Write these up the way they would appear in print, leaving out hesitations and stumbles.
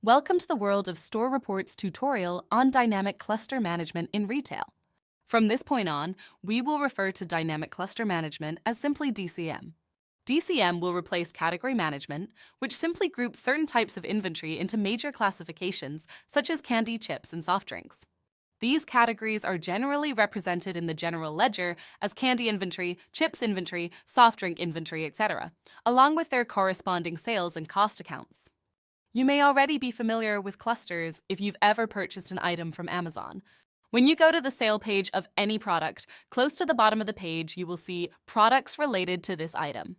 Welcome to the World of Store Reports tutorial on dynamic cluster management in retail. From this point on, we will refer to dynamic cluster management as simply DCM. DCM will replace category management, which simply groups certain types of inventory into major classifications such as candy, chips, and soft drinks. These categories are generally represented in the general ledger as candy inventory, chips inventory, soft drink inventory, etc., along with their corresponding sales and cost accounts. You may already be familiar with clusters if you've ever purchased an item from Amazon. When you go to the sale page of any product, close to the bottom of the page, you will see products related to this item.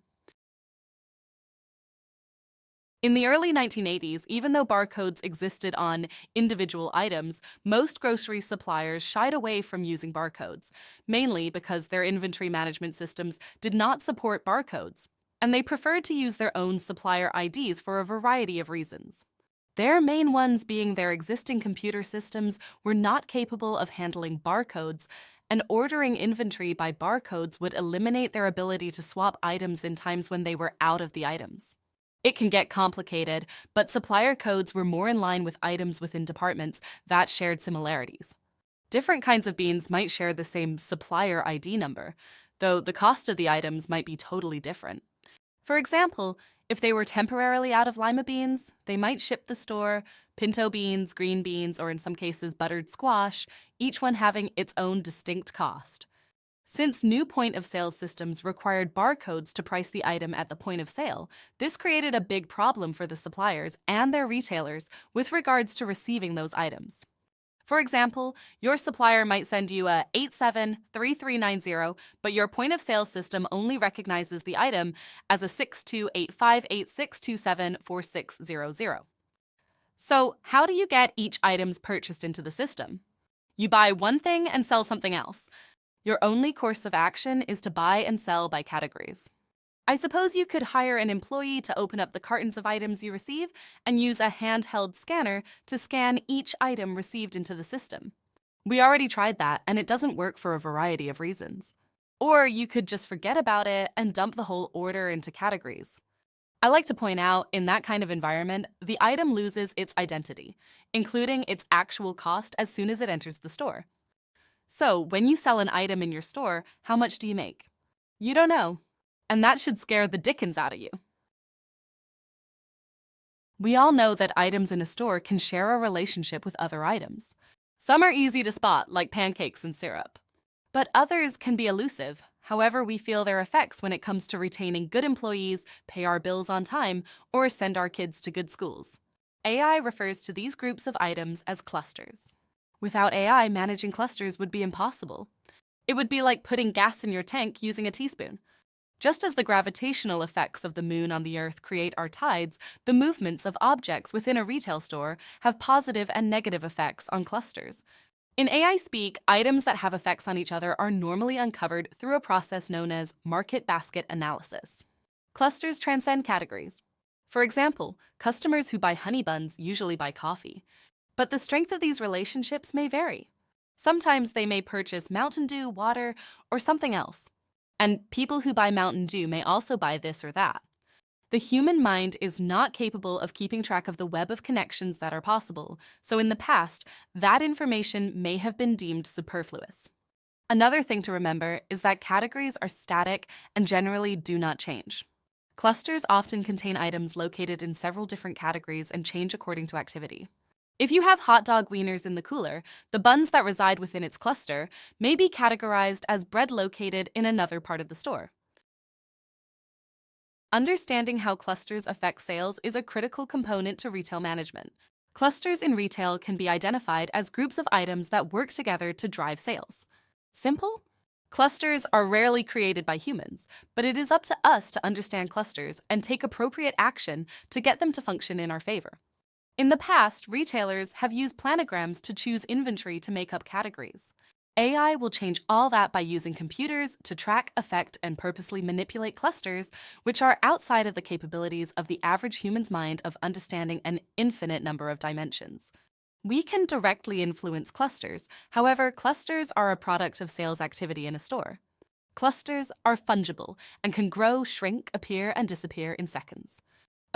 In the early 1980s, even though barcodes existed on individual items, most grocery suppliers shied away from using barcodes, mainly because their inventory management systems did not support barcodes, and they preferred to use their own supplier IDs for a variety of reasons. Their main ones being their existing computer systems were not capable of handling barcodes, and ordering inventory by barcodes would eliminate their ability to swap items in times when they were out of the items. It can get complicated, but supplier codes were more in line with items within departments that shared similarities. Different kinds of beans might share the same supplier ID number, though the cost of the items might be totally different. For example, if they were temporarily out of lima beans, they might ship the store pinto beans, green beans, or in some cases buttered squash, each one having its own distinct cost. Since new point-of-sale systems required barcodes to price the item at the point of sale, this created a big problem for the suppliers and their retailers with regards to receiving those items. For example, your supplier might send you a 873390, but your point-of-sale system only recognizes the item as a 628586274600. So, how do you get each item's purchased into the system? You buy one thing and sell something else. Your only course of action is to buy and sell by categories. I suppose you could hire an employee to open up the cartons of items you receive and use a handheld scanner to scan each item received into the system. We already tried that, and it doesn't work for a variety of reasons. Or you could just forget about it and dump the whole order into categories. I like to point out, in that kind of environment, the item loses its identity, including its actual cost as soon as it enters the store. So, when you sell an item in your store, how much do you make? You don't know. And that should scare the dickens out of you. We all know that items in a store can share a relationship with other items. Some are easy to spot, like pancakes and syrup. But others can be elusive, however we feel their effects when it comes to retaining good employees, pay our bills on time, or send our kids to good schools. AI refers to these groups of items as clusters. Without AI, managing clusters would be impossible. It would be like putting gas in your tank using a teaspoon. Just as the gravitational effects of the moon on the Earth create our tides, the movements of objects within a retail store have positive and negative effects on clusters. In AI speak, items that have effects on each other are normally uncovered through a process known as market basket analysis. Clusters transcend categories. For example, customers who buy honey buns usually buy coffee. But the strength of these relationships may vary. Sometimes they may purchase Mountain Dew, water, or something else. And people who buy Mountain Dew may also buy this or that. The human mind is not capable of keeping track of the web of connections that are possible, so in the past, that information may have been deemed superfluous. Another thing to remember is that categories are static and generally do not change. Clusters often contain items located in several different categories and change according to activity. If you have hot dog wieners in the cooler, the buns that reside within its cluster may be categorized as bread located in another part of the store. Understanding how clusters affect sales is a critical component to retail management. Clusters in retail can be identified as groups of items that work together to drive sales. Simple? Clusters are rarely created by humans, but it is up to us to understand clusters and take appropriate action to get them to function in our favor. In the past, retailers have used planograms to choose inventory to make up categories. AI will change all that by using computers to track, affect, and purposely manipulate clusters, which are outside of the capabilities of the average human's mind of understanding an infinite number of dimensions. We can directly influence clusters, however, clusters are a product of sales activity in a store. Clusters are fungible and can grow, shrink, appear, and disappear in seconds.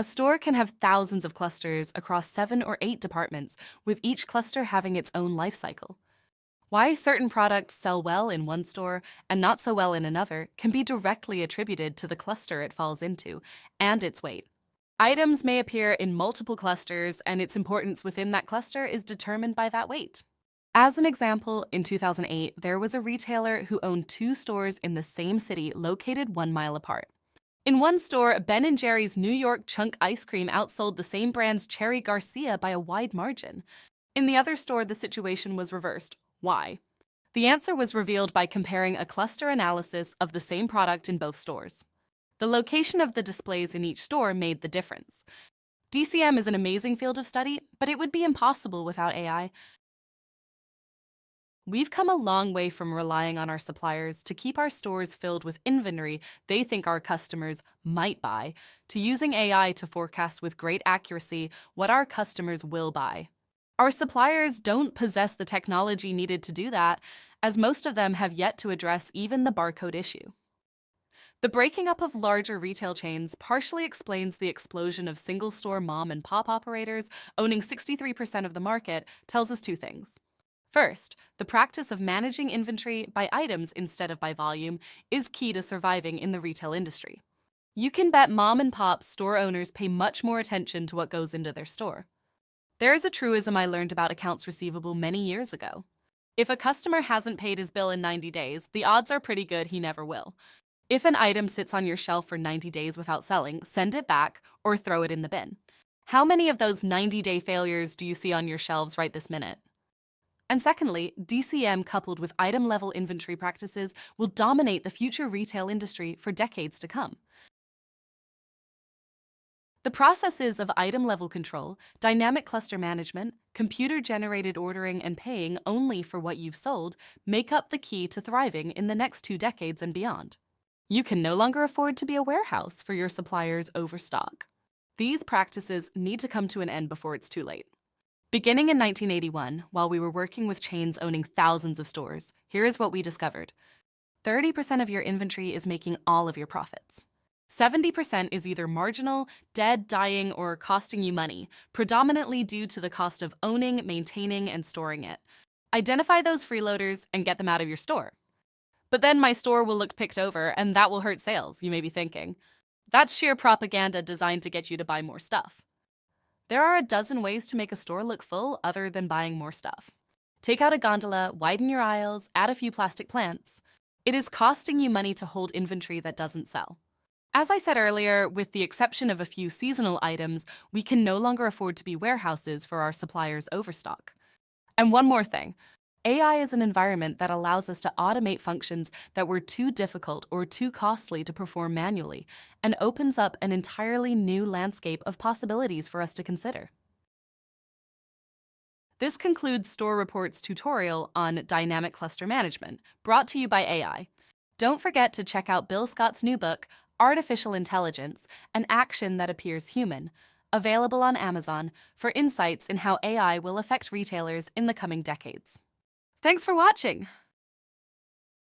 A store can have thousands of clusters across 7 or 8 departments, with each cluster having its own life cycle. Why certain products sell well in one store and not so well in another can be directly attributed to the cluster it falls into and its weight. Items may appear in multiple clusters, and its importance within that cluster is determined by that weight. As an example, in 2008, there was a retailer who owned 2 stores in the same city located 1 mile apart. In one store, Ben & Jerry's New York Chunk ice cream outsold the same brand's Cherry Garcia by a wide margin. In the other store, the situation was reversed. Why? The answer was revealed by comparing a cluster analysis of the same product in both stores. The location of the displays in each store made the difference. DCM is an amazing field of study, but it would be impossible without AI. We've come a long way from relying on our suppliers to keep our stores filled with inventory they think our customers might buy, to using AI to forecast with great accuracy what our customers will buy. Our suppliers don't possess the technology needed to do that, as most of them have yet to address even the barcode issue. The breaking up of larger retail chains partially explains the explosion of single-store mom-and-pop operators owning 63% of the market. Tells us 2 things. First, the practice of managing inventory by items instead of by volume is key to surviving in the retail industry. You can bet mom-and-pop store owners pay much more attention to what goes into their store. There is a truism I learned about accounts receivable many years ago. If a customer hasn't paid his bill in 90 days, the odds are pretty good he never will. If an item sits on your shelf for 90 days without selling, send it back or throw it in the bin. How many of those 90-day failures do you see on your shelves right this minute? And secondly, DCM coupled with item-level inventory practices will dominate the future retail industry for decades to come. The processes of item-level control, dynamic cluster management, computer-generated ordering, and paying only for what you've sold make up the key to thriving in the next 2 decades and beyond. You can no longer afford to be a warehouse for your suppliers' overstock. These practices need to come to an end before it's too late. Beginning in 1981, while we were working with chains owning thousands of stores, here is what we discovered. 30% of your inventory is making all of your profits. 70% is either marginal, dead, dying, or costing you money, predominantly due to the cost of owning, maintaining, and storing it. Identify those freeloaders and get them out of your store. But then my store will look picked over, and that will hurt sales, you may be thinking. That's sheer propaganda designed to get you to buy more stuff. There are a dozen ways to make a store look full other than buying more stuff. Take out a gondola, widen your aisles, add a few plastic plants. It is costing you money to hold inventory that doesn't sell. As I said earlier, with the exception of a few seasonal items, we can no longer afford to be warehouses for our suppliers' overstock. And one more thing. AI is an environment that allows us to automate functions that were too difficult or too costly to perform manually, and opens up an entirely new landscape of possibilities for us to consider. This concludes Store Report's tutorial on dynamic cluster management, brought to you by AI. Don't forget to check out Bill Scott's new book, Artificial Intelligence, An Action That Appears Human, available on Amazon, for insights in how AI will affect retailers in the coming decades. Thanks for watching!